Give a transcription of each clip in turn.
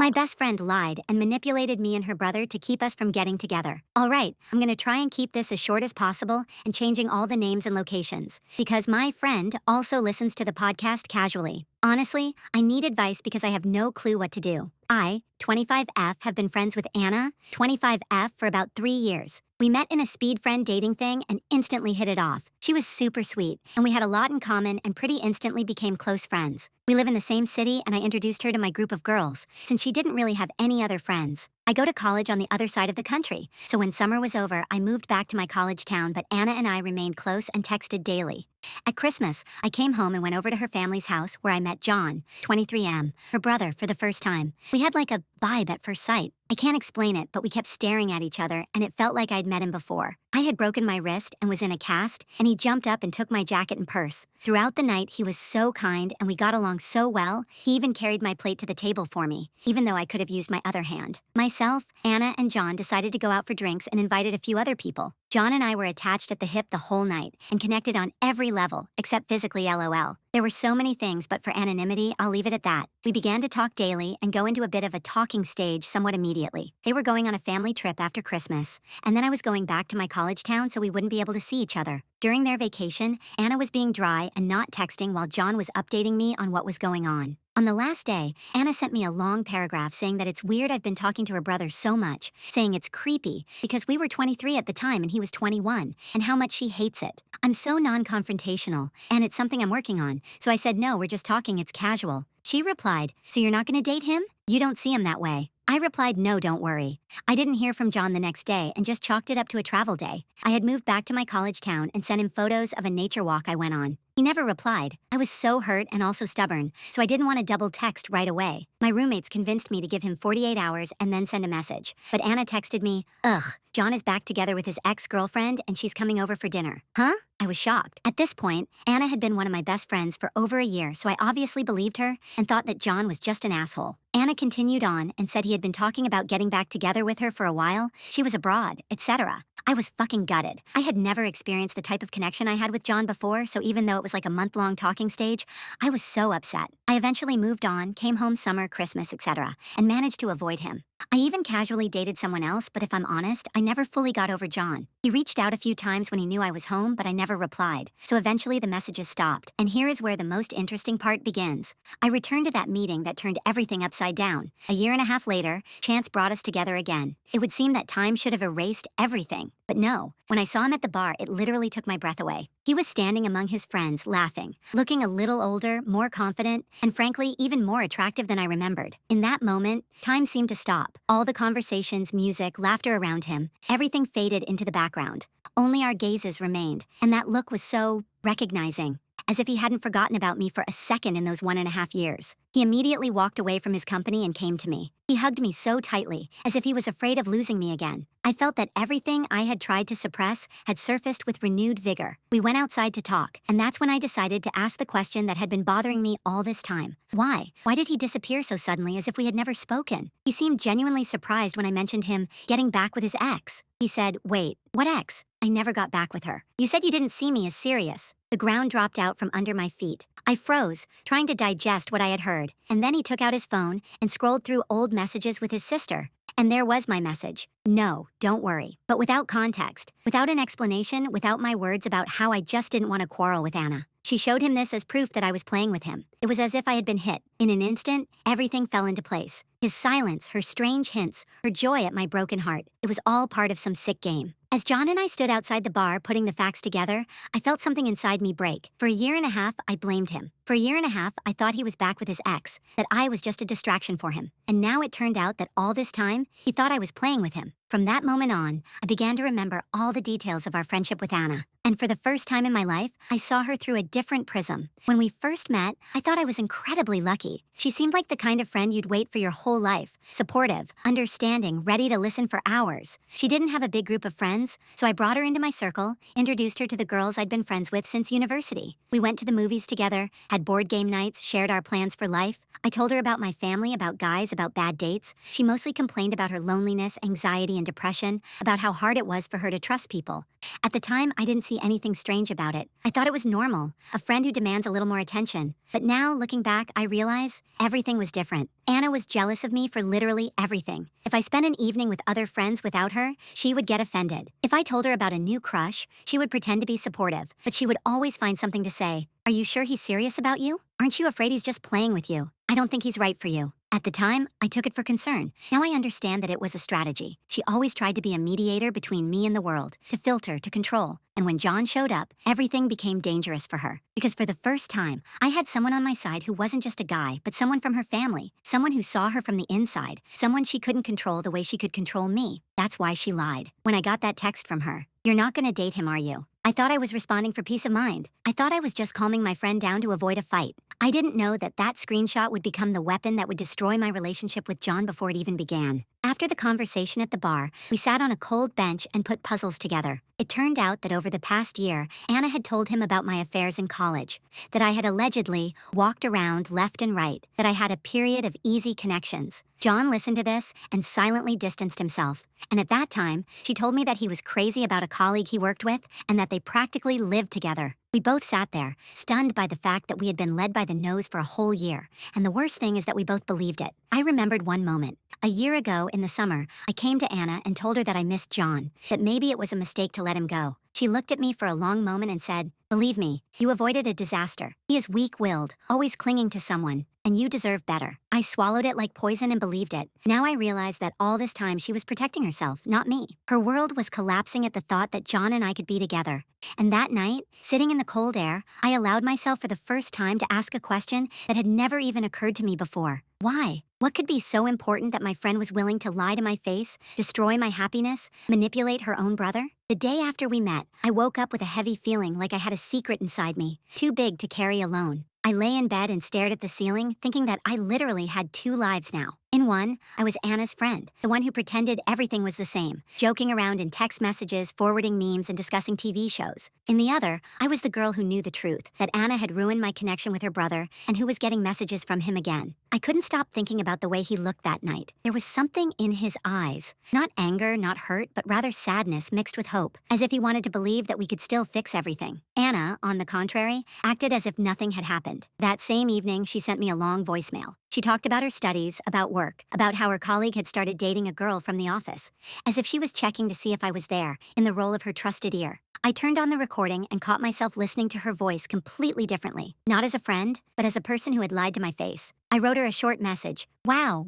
My best friend lied and manipulated me and her brother to keep us from getting together. All right, I'm gonna try and keep this as short as possible and changing all the names and locations because my friend also listens to the podcast casually. Honestly, I need advice because I have no clue what to do. I, 25F, have been friends with Anna, 25F, for about 3 years. We met in a speed friend dating thing and instantly hit it off. She was super sweet, and we had a lot in common and pretty instantly became close friends. We live in the same city, and I introduced her to my group of girls, since she didn't really have any other friends. I go to college on the other side of the country, so when summer was over, I moved back to my college town, but Anna and I remained close and texted daily. At Christmas, I came home and went over to her family's house where I met John, 23M, her brother, for the first time. We had like a vibe at first sight. I can't explain it, but we kept staring at each other, and it felt like I'd met him before. I had broken my wrist and was in a cast, and he jumped up and took my jacket and purse. Throughout the night, he was so kind, and we got along so well, he even carried my plate to the table for me, even though I could have used my other hand. Myself, Anna, and John decided to go out for drinks and invited a few other people. John and I were attached at the hip the whole night and connected on every level, except physically LOL. There were so many things, but for anonymity, I'll leave it at that. We began to talk daily and go into a bit of a talking stage somewhat immediately. They were going on a family trip after Christmas, and then I was going back to my college town so we wouldn't be able to see each other. During their vacation, Anna was being dry and not texting while John was updating me on what was going on. On the last day, Anna sent me a long paragraph saying that it's weird I've been talking to her brother so much, saying it's creepy because we were 23 at the time and he was 21, and how much she hates it. I'm so non-confrontational, and it's something I'm working on, so I said no, we're just talking, it's casual. She replied, so you're not gonna date him? You don't see him that way. I replied, no, don't worry. I didn't hear from John the next day and just chalked it up to a travel day. I had moved back to my college town and sent him photos of a nature walk I went on. He never replied. I was so hurt and also stubborn, so I didn't want to double text right away. My roommates convinced me to give him 48 hours and then send a message. But Anna texted me, ugh, John is back together with his ex-girlfriend and she's coming over for dinner. Huh? I was shocked. At this point, Anna had been one of my best friends for over a year, so I obviously believed her and thought that John was just an asshole. Anna continued on and said he had been talking about getting back together with her for a while, she was abroad, etc. I was fucking gutted. I had never experienced the type of connection I had with John before, so even though it was like a month-long talking stage, I was so upset. I eventually moved on, came home summer, Christmas, etc., and managed to avoid him. I even casually dated someone else, but if I'm honest, I never fully got over John. He reached out a few times when he knew I was home, but I never replied. So eventually the messages stopped. And here is where the most interesting part begins. I returned to that meeting that turned everything upside down. A year and a half later, chance brought us together again. It would seem that time should have erased everything. But no, when I saw him at the bar, it literally took my breath away. He was standing among his friends, laughing, looking a little older, more confident, and frankly, even more attractive than I remembered. In that moment, time seemed to stop. All the conversations, music, laughter around him, everything faded into the background. Only our gazes remained, and that look was so recognizing, as if he hadn't forgotten about me for a second in those 1.5 years. He immediately walked away from his company and came to me. He hugged me so tightly, as if he was afraid of losing me again. I felt that everything I had tried to suppress had surfaced with renewed vigor. We went outside to talk, and that's when I decided to ask the question that had been bothering me all this time. Why? Why did he disappear so suddenly as if we had never spoken? He seemed genuinely surprised when I mentioned him getting back with his ex. He said, wait, what ex? I never got back with her. You said you didn't see me as serious. The ground dropped out from under my feet. I froze, trying to digest what I had heard, and then he took out his phone and scrolled through old messages with his sister. And there was my message. No, don't worry. But without context, without an explanation, without my words about how I just didn't want to quarrel with Anna. She showed him this as proof that I was playing with him. It was as if I had been hit. In an instant, everything fell into place. His silence, her strange hints, her joy at my broken heart. It was all part of some sick game. As John and I stood outside the bar putting the facts together, I felt something inside me break. For a year and a half, I blamed him. For a year and a half, I thought he was back with his ex, that I was just a distraction for him. And now it turned out that all this time, he thought I was playing with him. From that moment on, I began to remember all the details of our friendship with Anna. And for the first time in my life, I saw her through a different prism. When we first met, I thought I was incredibly lucky. She seemed like the kind of friend you'd wait for your whole life. Supportive, understanding, ready to listen for hours. She didn't have a big group of friends, so I brought her into my circle, introduced her to the girls I'd been friends with since university. We went to the movies together, had had board game nights, shared our plans for life. I told her about my family, about guys, about bad dates. She mostly complained about her loneliness, anxiety, and depression, about how hard it was for her to trust people. At the time, I didn't see anything strange about it. I thought it was normal, a friend who demands a little more attention. But now, looking back, I realize everything was different. Anna was jealous of me for literally everything. If I spent an evening with other friends without her, she would get offended. If I told her about a new crush, she would pretend to be supportive, but she would always find something to say. Are you sure he's serious about you? Aren't you afraid he's just playing with you? I don't think he's right for you. At the time, I took it for concern. Now I understand that it was a strategy. She always tried to be a mediator between me and the world, to filter, to control. And when John showed up, everything became dangerous for her. Because for the first time, I had someone on my side who wasn't just a guy, but someone from her family. Someone who saw her from the inside. Someone she couldn't control the way she could control me. That's why she lied. When I got that text from her, "You're not gonna date him, are you?" I thought I was responding for peace of mind. I thought I was just calming my friend down to avoid a fight. I didn't know that that screenshot would become the weapon that would destroy my relationship with John before it even began. After the conversation at the bar, we sat on a cold bench and put puzzles together. It turned out that over the past year, Anna had told him about my affairs in college, that I had allegedly walked around left and right, that I had a period of easy connections. John listened to this and silently distanced himself. And at that time, she told me that he was crazy about a colleague he worked with and that they practically lived together. We both sat there, stunned by the fact that we had been led by the nose for a whole year. And the worst thing is that we both believed it. I remembered one moment. A year ago in the summer, I came to Anna and told her that I missed John, that maybe it was a mistake to let him go. She looked at me for a long moment and said, "Believe me, you avoided a disaster. He is weak-willed, always clinging to someone, and you deserve better." I swallowed it like poison and believed it. Now I realize that all this time she was protecting herself, not me. Her world was collapsing at the thought that John and I could be together. And that night, sitting in the cold air, I allowed myself for the first time to ask a question that had never even occurred to me before. Why? What could be so important that my friend was willing to lie to my face, destroy my happiness, manipulate her own brother? The day after we met, I woke up with a heavy feeling like I had a secret inside me, too big to carry alone. I lay in bed and stared at the ceiling, thinking that I literally had two lives now. In one, I was Anna's friend, the one who pretended everything was the same, joking around in text messages, forwarding memes, and discussing TV shows. In the other, I was the girl who knew the truth, that Anna had ruined my connection with her brother and who was getting messages from him again. I couldn't stop thinking about the way he looked that night. There was something in his eyes. Not anger, not hurt, but rather sadness mixed with hope, as if he wanted to believe that we could still fix everything. Anna, on the contrary, acted as if nothing had happened. That same evening, she sent me a long voicemail. She talked about her studies, about work, about how her colleague had started dating a girl from the office, as if she was checking to see if I was there, in the role of her trusted ear. I turned on the recording and caught myself listening to her voice completely differently, not as a friend, but as a person who had lied to my face. I wrote her a short message, wow,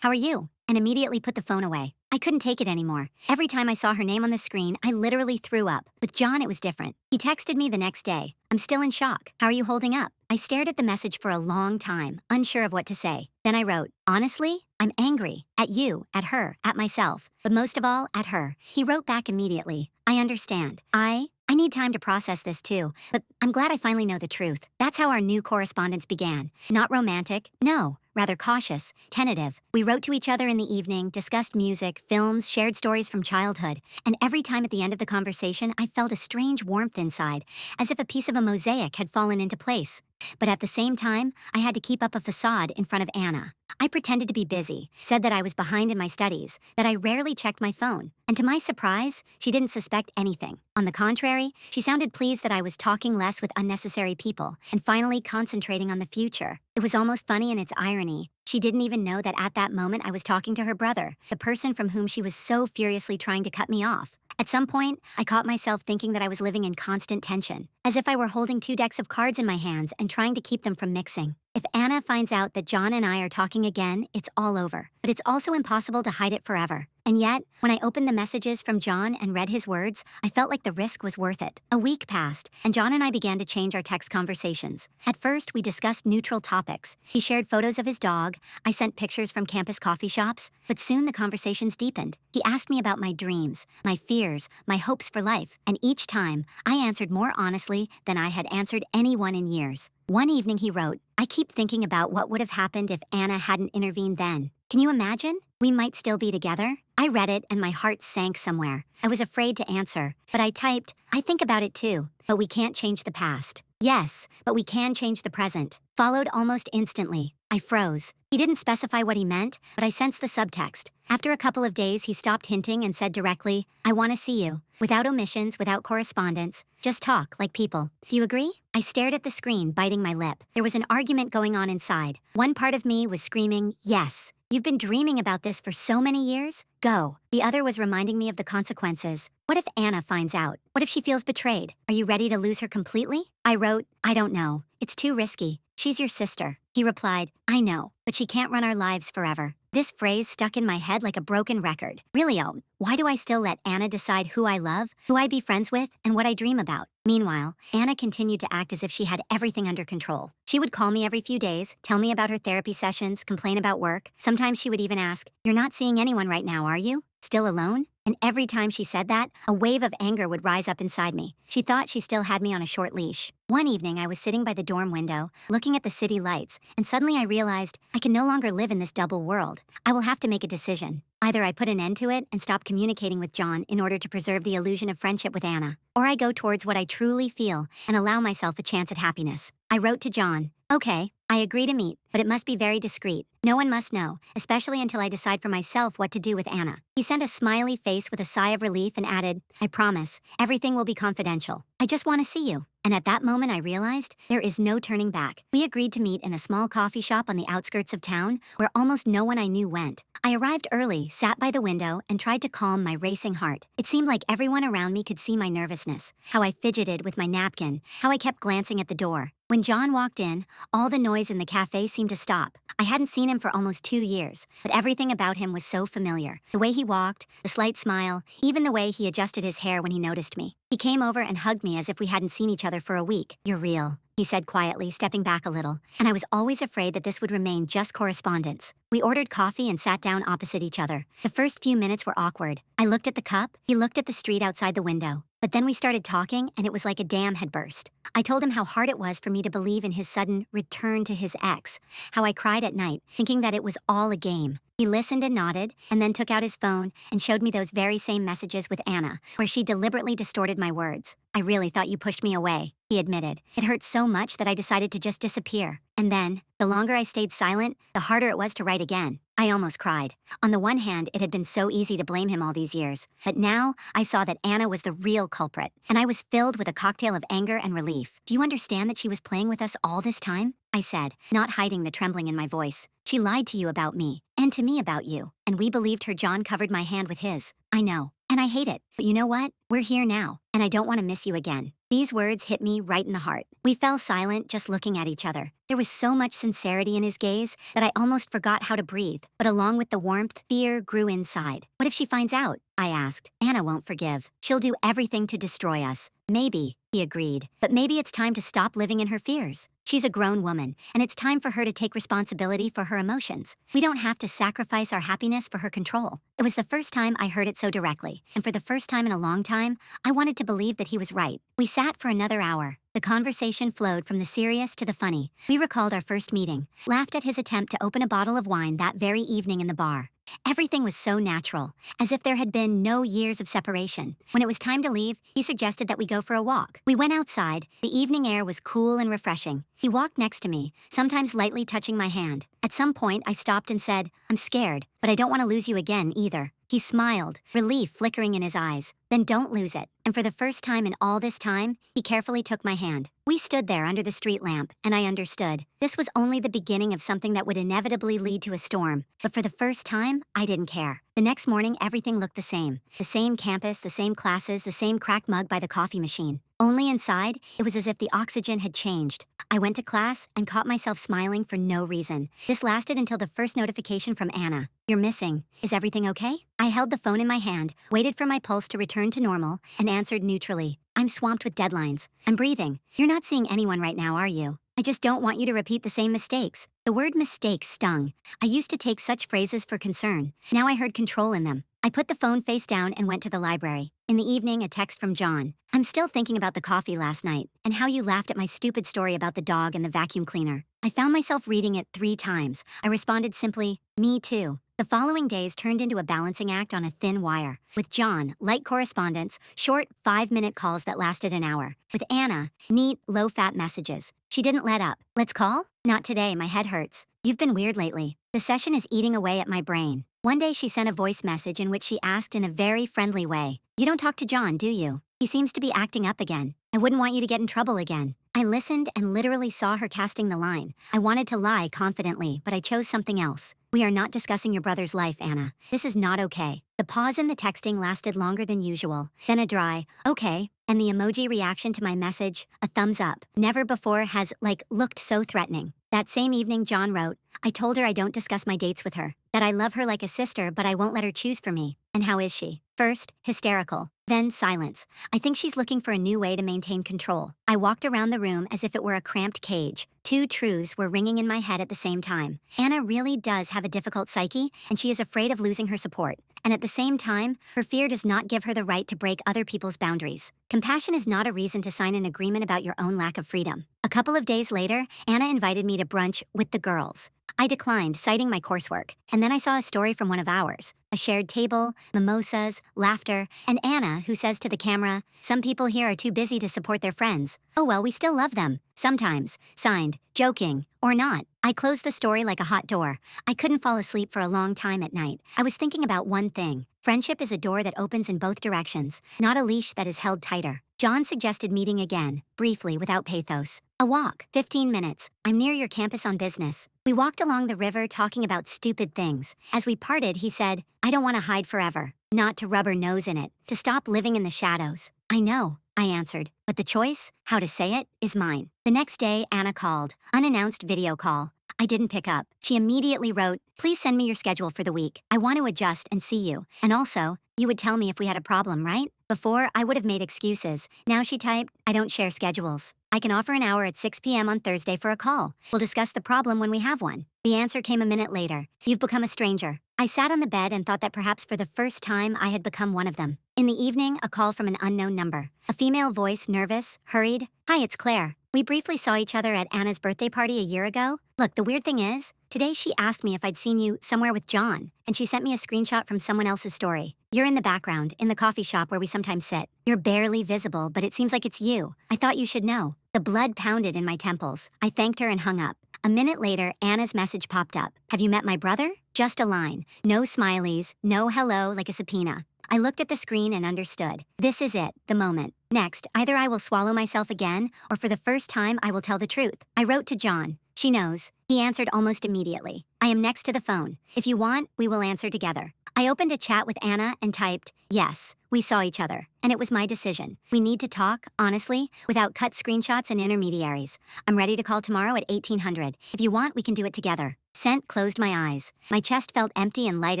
how are you? And immediately put the phone away. I couldn't take it anymore. Every time I saw her name on the screen, I literally threw up. With John, it was different. He texted me the next day. "I'm still in shock. How are you holding up?" I stared at the message for a long time, unsure of what to say. Then I wrote, "Honestly, I'm angry. At you, at her, at myself. But most of all, at her." He wrote back immediately, "I understand. I need time to process this too, but I'm glad I finally know the truth." That's how our new correspondence began. Not romantic, no, rather cautious, tentative. We wrote to each other in the evening, discussed music, films, shared stories from childhood, and every time at the end of the conversation, I felt a strange warmth inside, as if a piece of a mosaic had fallen into place. But at the same time, I had to keep up a facade in front of Anna. I pretended to be busy, said that I was behind in my studies, that I rarely checked my phone, and to my surprise, she didn't suspect anything. On the contrary, she sounded pleased that I was talking less with unnecessary people and finally concentrating on the future. It was almost funny in its irony. She didn't even know that at that moment I was talking to her brother, the person from whom she was so furiously trying to cut me off. At some point, I caught myself thinking that I was living in constant tension, as if I were holding two decks of cards in my hands and trying to keep them from mixing. If Anna finds out that John and I are talking again, it's all over. But it's also impossible to hide it forever. And yet, when I opened the messages from John and read his words, I felt like the risk was worth it. A week passed, and John and I began to change our text conversations. At first, we discussed neutral topics. He shared photos of his dog. I sent pictures from campus coffee shops. But soon the conversations deepened. He asked me about my dreams, my fears, my hopes for life. And each time, I answered more honestly than I had answered anyone in years. One evening he wrote, "I keep thinking about what would have happened if Anna hadn't intervened then. Can you imagine? We might still be together? I read it and my heart sank somewhere. I was afraid to answer, but I typed, I think about it too, but we can't change the past. Yes, but we can change the present. Followed almost instantly. I froze. He didn't specify what he meant, but I sensed the subtext. After a couple of days, he stopped hinting and said directly, I want to see you. Without omissions, without correspondence. Just talk, like people. Do you agree? I stared at the screen, biting my lip. There was an argument going on inside. One part of me was screaming, yes. You've been dreaming about this for so many years? Go. The other was reminding me of the consequences. What if Anna finds out? What if she feels betrayed? Are you ready to lose her completely? I wrote, I don't know. It's too risky. She's your sister. He replied, I know, but she can't run our lives forever. This phrase stuck in my head like a broken record. Really, why do I still let Anna decide who I love, who I be friends with, and what I dream about? Meanwhile, Anna continued to act as if she had everything under control. She would call me every few days, tell me about her therapy sessions, complain about work. Sometimes she would even ask, You're not seeing anyone right now, are you? Still alone? And every time she said that, a wave of anger would rise up inside me. She thought she still had me on a short leash. One evening, I was sitting by the dorm window, looking at the city lights, and suddenly I realized I can no longer live in this double world. I will have to make a decision. Either I put an end to it and stop communicating with John in order to preserve the illusion of friendship with Anna, or I go towards what I truly feel and allow myself a chance at happiness. I wrote to John, Okay, I agree to meet, but it must be very discreet. No one must know, especially until I decide for myself what to do with Anna. He sent a smiley face with a sigh of relief and added, I promise, everything will be confidential. I just want to see you. And at that moment I realized there is no turning back. We agreed to meet in a small coffee shop on the outskirts of town where almost no one I knew went. I arrived early, sat by the window, and tried to calm my racing heart. It seemed like everyone around me could see my nervousness, how I fidgeted with my napkin, how I kept glancing at the door. When John walked in, all the noise in the cafe seemed to stop. I hadn't seen him for almost 2 years, but everything about him was so familiar. The way he walked, the slight smile, even the way he adjusted his hair when he noticed me. He came over and hugged me as if we hadn't seen each other for a week. You're real, he said quietly, stepping back a little, and I was always afraid that this would remain just correspondence. We ordered coffee and sat down opposite each other. The first few minutes were awkward. I looked at the cup, he looked at the street outside the window. But then we started talking, and it was like a dam had burst. I told him how hard it was for me to believe in his sudden return to his ex, how I cried at night, thinking that it was all a game. He listened and nodded, and then took out his phone and showed me those very same messages with Anna, where she deliberately distorted my words. I really thought you pushed me away, he admitted. It hurt so much that I decided to just disappear. And then, the longer I stayed silent, the harder it was to write again. I almost cried. On the one hand, it had been so easy to blame him all these years, but now I saw that Anna was the real culprit, and I was filled with a cocktail of anger and relief. Do you understand that she was playing with us all this time? I said, not hiding the trembling in my voice. She lied to you about me, and to me about you, and we believed her. John covered my hand with his. I know, and I hate it, but you know what? We're here now, and I don't want to miss you again. These words hit me right in the heart. We fell silent, just looking at each other. There was so much sincerity in his gaze that I almost forgot how to breathe. But along with the warmth, fear grew inside. What if she finds out? I asked. Anna won't forgive. She'll do everything to destroy us. Maybe, he agreed. But maybe it's time to stop living in her fears. She's a grown woman, and it's time for her to take responsibility for her emotions. We don't have to sacrifice our happiness for her control. It was the first time I heard it so directly, and for the first time in a long time, I wanted to believe that he was right. We sat for another hour. The conversation flowed from the serious to the funny. We recalled our first meeting, laughed at his attempt to open a bottle of wine that very evening in the bar. Everything was so natural, as if there had been no years of separation. When it was time to leave, he suggested that we go for a walk. We went outside. The evening air was cool and refreshing. He walked next to me, sometimes lightly touching my hand. At some point, I stopped and said, I'm scared, but I don't want to lose you again either. He smiled, relief flickering in his eyes. Then don't lose it. And for the first time in all this time, he carefully took my hand. We stood there under the street lamp, and I understood. This was only the beginning of something that would inevitably lead to a storm. But for the first time, I didn't care. The next morning, everything looked the same. The same campus, the same classes, the same cracked mug by the coffee machine. Only inside, it was as if the oxygen had changed. I went to class and caught myself smiling for no reason. This lasted until the first notification from Anna. You're missing. Is everything okay? I held the phone in my hand, waited for my pulse to return to normal, and answered neutrally. I'm swamped with deadlines. I'm breathing. You're not seeing anyone right now, are you? I just don't want you to repeat the same mistakes. The word mistake stung. I used to take such phrases for concern. Now I heard control in them. I put the phone face down and went to the library. In the evening, a text from John. I'm still thinking about the coffee last night and how you laughed at my stupid story about the dog and the vacuum cleaner. I found myself reading it 3 times. I responded simply, me too. The following days turned into a balancing act on a thin wire. With John, light correspondence, short 5-minute calls that lasted an hour. With Anna, neat, low-fat messages. She didn't let up. Let's call? Not today, my head hurts. You've been weird lately. The session is eating away at my brain. One day she sent a voice message in which she asked in a very friendly way, "You don't talk to John, do you? He seems to be acting up again. I wouldn't want you to get in trouble again." I listened and literally saw her casting the line. I wanted to lie confidently, but I chose something else. "We are not discussing your brother's life, Anna. This is not okay." The pause in the texting lasted longer than usual, then a dry, "Okay," and the emoji reaction to my message, a thumbs up. Never before has, looked so threatening. That same evening, John wrote, "I told her I don't discuss my dates with her, that I love her like a sister, but I won't let her choose for me. And how is she?" First, hysterical. Then silence. I think she's looking for a new way to maintain control. I walked around the room as if it were a cramped cage. 2 truths were ringing in my head at the same time. Anna really does have a difficult psyche, and she is afraid of losing her support. And at the same time, her fear does not give her the right to break other people's boundaries. Compassion is not a reason to sign an agreement about your own lack of freedom. A couple of days later, Anna invited me to brunch with the girls. I declined, citing my coursework, and then I saw a story from one of ours. A shared table, mimosas, laughter, and Anna, who says to the camera, "Some people here are too busy to support their friends. Oh well, we still love them. Sometimes." Signed, joking, or not. I closed the story like a hot door. I couldn't fall asleep for a long time at night. I was thinking about one thing. Friendship is a door that opens in both directions, not a leash that is held tighter. John suggested meeting again, briefly, without pathos. A walk, 15 minutes. I'm near your campus on business. We walked along the river talking about stupid things. As we parted, he said, "I don't want to hide forever. Not to rub her nose in it. To stop living in the shadows." "I know," I answered. "But the choice, how to say it, is mine." The next day, Anna called. Unannounced video call. I didn't pick up. She immediately wrote, "Please send me your schedule for the week. I want to adjust and see you. And also, you would tell me if we had a problem, right?" Before, I would have made excuses. Now she typed, "I don't share schedules. I can offer an hour at 6 p.m. on Thursday for a call. We'll discuss the problem when we have one." The answer came a minute later. "You've become a stranger." I sat on the bed and thought that perhaps for the first time I had become one of them. In the evening, a call from an unknown number. A female voice, nervous, hurried. "Hi, it's Claire. We briefly saw each other at Anna's birthday party a year ago. Look, the weird thing is, today she asked me if I'd seen you somewhere with John, and she sent me a screenshot from someone else's story. You're in the background, in the coffee shop where we sometimes sit. You're barely visible, but it seems like it's you. I thought you should know." The blood pounded in my temples. I thanked her and hung up. A minute later, Anna's message popped up. "Have you met my brother?" Just a line. No smileys, no hello like a subpoena. I looked at the screen and understood. This is it, the moment. Next, either I will swallow myself again, or for the first time I will tell the truth. I wrote to John. "She knows." He answered almost immediately. "I am next to the phone. If you want, we will answer together." I opened a chat with Anna and typed, "Yes, we saw each other, and it was my decision. We need to talk, honestly, without cut screenshots and intermediaries. I'm ready to call tomorrow at 1800. If you want, we can do it together." Sent closed my eyes. My chest felt empty and light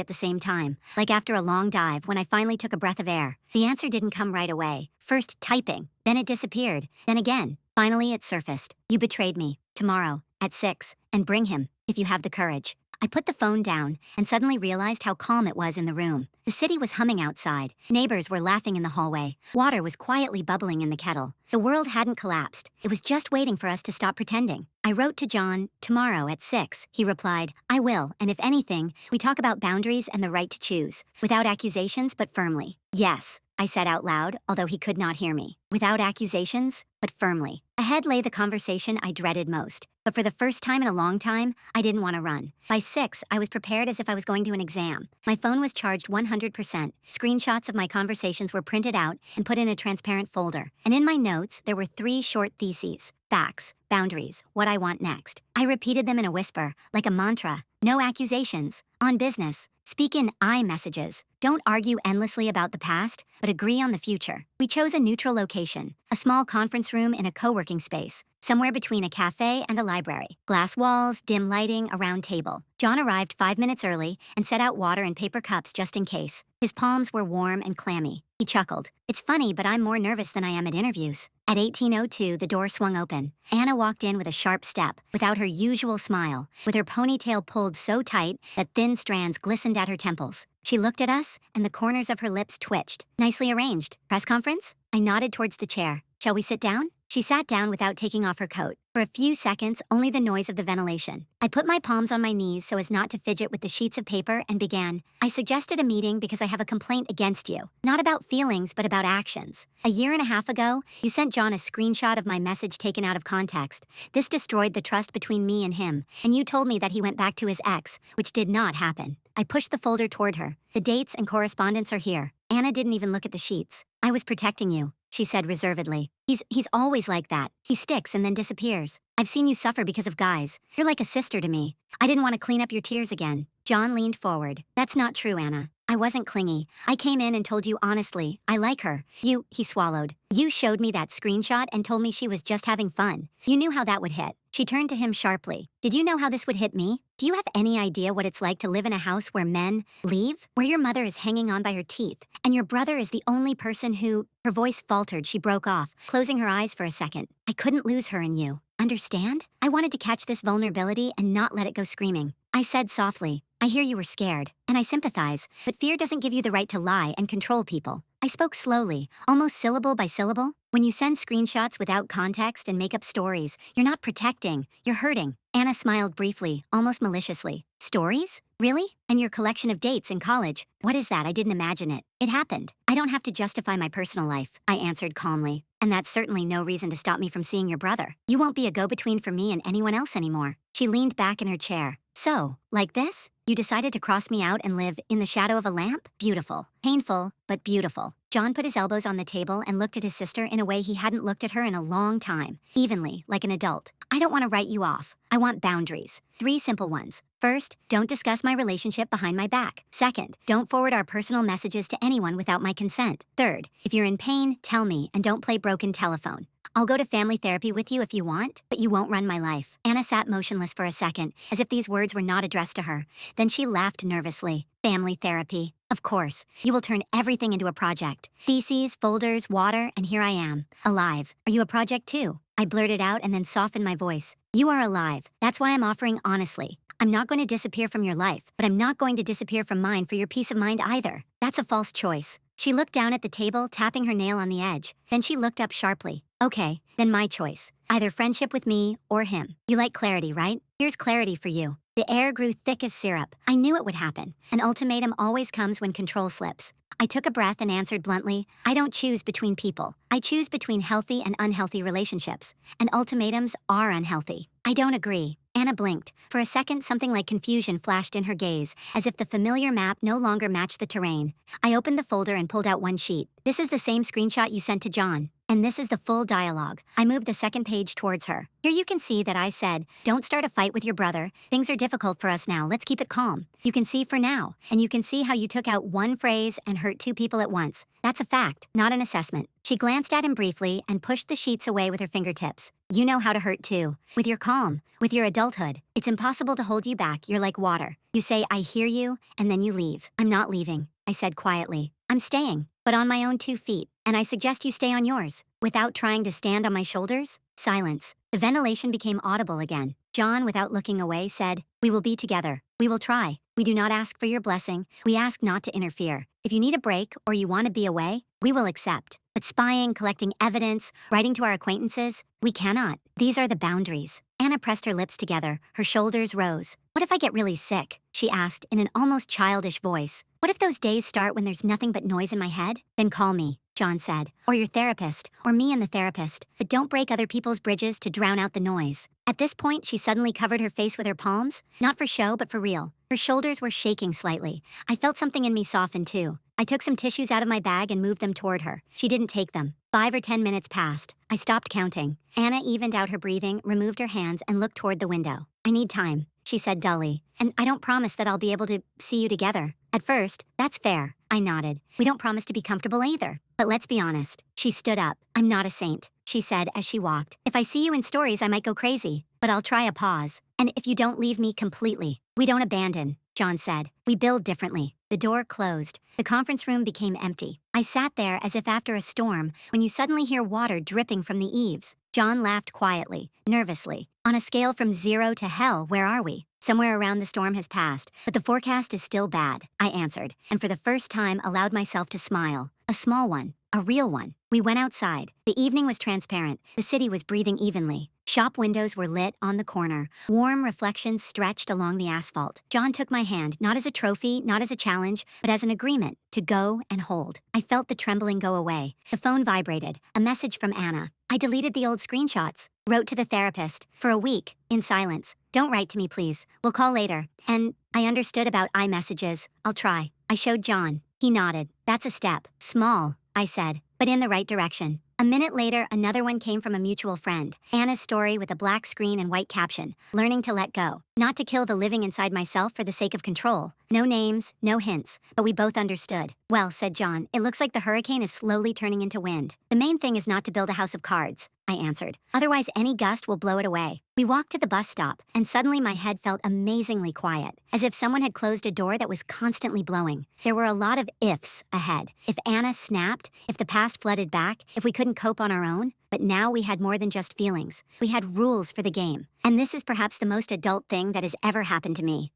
at the same time, like after a long dive when I finally took a breath of air. The answer didn't come right away. First typing, then it disappeared, then again. Finally it surfaced. "You betrayed me. Tomorrow, at 6, and bring him, if you have the courage." I put the phone down and suddenly realized how calm it was in the room. The city was humming outside. Neighbors were laughing in the hallway. Water was quietly bubbling in the kettle. The world hadn't collapsed. It was just waiting for us to stop pretending. I wrote to John, "Tomorrow at 6. He replied, "I will, and if anything, we talk about boundaries and the right to choose. Without accusations, but firmly." "Yes," I said out loud, although he could not hear me. "Without accusations, but firmly." Ahead lay the conversation I dreaded most. But for the first time in a long time, I didn't want to run. By 6, I was prepared as if I was going to an exam. My phone was charged 100%. Screenshots of my conversations were printed out and put in a transparent folder. And in my notes, there were 3 short theses. Facts, boundaries, what I want next. I repeated them in a whisper, like a mantra. No accusations. On business. Speak in I messages. Don't argue endlessly about the past, but agree on the future. We chose a neutral location, a small conference room in a co-working space, somewhere between a cafe and a library. Glass walls, dim lighting, a round table. John arrived 5 minutes early and set out water in paper cups just in case. His palms were warm and clammy. He chuckled. "It's funny, but I'm more nervous than I am at interviews." At 18:02, the door swung open. Anna walked in with a sharp step, without her usual smile, with her ponytail pulled so tight that thin strands glistened at her temples. She looked at us, and the corners of her lips twitched. "Nicely arranged. Press conference?" I nodded towards the chair. "Shall we sit down?" She sat down without taking off her coat. For a few seconds, only the noise of the ventilation. I put my palms on my knees so as not to fidget with the sheets of paper and began. I suggested a meeting because I have a complaint against you. Not about feelings, but about actions. A year and a half ago, you sent John a screenshot of my message taken out of context. This destroyed the trust between me and him, and you told me that he went back to his ex, which did not happen. I pushed the folder toward her. The dates and correspondence are here. Anna didn't even look at the sheets. I was protecting you, she said reservedly. He's always like that. He sticks and then disappears. I've seen you suffer because of guys. You're like a sister to me. I didn't want to clean up your tears again. John leaned forward. That's not true, Anna. I wasn't clingy. I came in and told you honestly, I like her. He swallowed. You showed me that screenshot and told me she was just having fun. You knew how that would hit. She turned to him sharply. Did you know how this would hit me? Do you have any idea what it's like to live in a house where men leave? Where your mother is hanging on by her teeth, and your brother is the only person who... Her voice faltered, she broke off, closing her eyes for a second. I couldn't lose her in you. Understand? I wanted to catch this vulnerability and not let it go screaming. I said softly, I hear you were scared, and I sympathize, but fear doesn't give you the right to lie and control people. I spoke slowly, almost syllable by syllable. When you send screenshots without context and make up stories, you're not protecting, you're hurting. Anna smiled briefly, almost maliciously. Stories? Really? And your collection of dates in college? What is that? I didn't imagine it. It happened. I don't have to justify my personal life, I answered calmly. And that's certainly no reason to stop me from seeing your brother. You won't be a go-between for me and anyone else anymore. She leaned back in her chair. So, like this? You decided to cross me out and live in the shadow of a lamp? Beautiful. Painful, but beautiful. John put his elbows on the table and looked at his sister in a way he hadn't looked at her in a long time, evenly, like an adult. I don't want to write you off. I want boundaries. 3 simple ones. First, don't discuss my relationship behind my back. Second, don't forward our personal messages to anyone without my consent. Third, if you're in pain, tell me and don't play broken telephone. I'll go to family therapy with you if you want, but you won't run my life. Anna sat motionless for a second, as if these words were not addressed to her. Then she laughed nervously. Family therapy. Of course. You will turn everything into a project. Theses, folders, water, and here I am. Alive. Are you a project too? I blurted out and then softened my voice. You are alive. That's why I'm offering honestly. I'm not going to disappear from your life, but I'm not going to disappear from mine for your peace of mind either. That's a false choice. She looked down at the table, tapping her nail on the edge. Then she looked up sharply. Okay, then my choice. Either friendship with me or him. You like clarity, right? Here's clarity for you. The air grew thick as syrup. I knew it would happen. An ultimatum always comes when control slips. I took a breath and answered bluntly, I don't choose between people. I choose between healthy and unhealthy relationships. And ultimatums are unhealthy. I don't agree. Anna blinked. For a second, something like confusion flashed in her gaze, as if the familiar map no longer matched the terrain. I opened the folder and pulled out one sheet. This is the same screenshot you sent to John. And this is the full dialogue. I moved the second page towards her. Here you can see that I said, don't start a fight with your brother. Things are difficult for us now. Let's keep it calm. You can see for now. And you can see how you took out one phrase and hurt 2 people at once. That's a fact, not an assessment. She glanced at him briefly and pushed the sheets away with her fingertips. You know how to hurt too. With your calm, with your adulthood. It's impossible to hold you back. You're like water. You say, I hear you, and then you leave. I'm not leaving, I said quietly. I'm staying, but on my own 2 feet. And I suggest you stay on yours. Without trying to stand on my shoulders? Silence. The ventilation became audible again. John, without looking away, said, We will be together. We will try. We do not ask for your blessing. We ask not to interfere. If you need a break or you want to be away, we will accept. But spying, collecting evidence, writing to our acquaintances, we cannot. These are the boundaries. Anna pressed her lips together. Her shoulders rose. What if I get really sick? She asked in an almost childish voice. What if those days start when there's nothing but noise in my head? Then call me, John said. Or your therapist, or me and the therapist. But don't break other people's bridges to drown out the noise. At this point, she suddenly covered her face with her palms. Not for show, but for real. Her shoulders were shaking slightly. I felt something in me soften too. I took some tissues out of my bag and moved them toward her. She didn't take them. 5 or 10 minutes passed. I stopped counting. Anna evened out her breathing, removed her hands, and looked toward the window. I need time, she said dully. And I don't promise that I'll be able to see you together. At first, that's fair. I nodded. We don't promise to be comfortable either. But let's be honest. She stood up. I'm not a saint, she said as she walked. If I see you in stories, I might go crazy. But I'll try a pause. And if you don't leave me completely. We don't abandon, John said. We build differently. The door closed. The conference room became empty. I sat there as if after a storm, when you suddenly hear water dripping from the eaves. John laughed quietly, nervously. On a scale from 0 to hell, where are we? Somewhere around the storm has passed, but the forecast is still bad, I answered, and for the first time allowed myself to smile. A small one. A real one. We went outside. The evening was transparent. The city was breathing evenly. Shop windows were lit on the corner. Warm reflections stretched along the asphalt. John took my hand, not as a trophy, not as a challenge, but as an agreement to go and hold. I felt the trembling go away. The phone vibrated. A message from Anna. I deleted the old screenshots. Wrote to the therapist. For a week, in silence. Don't write to me, please. We'll call later. And I understood about iMessages. I'll try. I showed John. He nodded. That's a step. Small, I said, but in the right direction. A minute later, another one came from a mutual friend. Anna's story with a black screen and white caption. Learning to let go. Not to kill the living inside myself for the sake of control. No names, no hints, but we both understood. Well, said John, it looks like the hurricane is slowly turning into wind. The main thing is not to build a house of cards, I answered. Otherwise, any gust will blow it away. We walked to the bus stop, and suddenly my head felt amazingly quiet, as if someone had closed a door that was constantly blowing. There were a lot of ifs ahead. If Anna snapped, if the past flooded back, if we couldn't cope on our own. But now we had more than just feelings. We had rules for the game. And this is perhaps the most adult thing that has ever happened to me.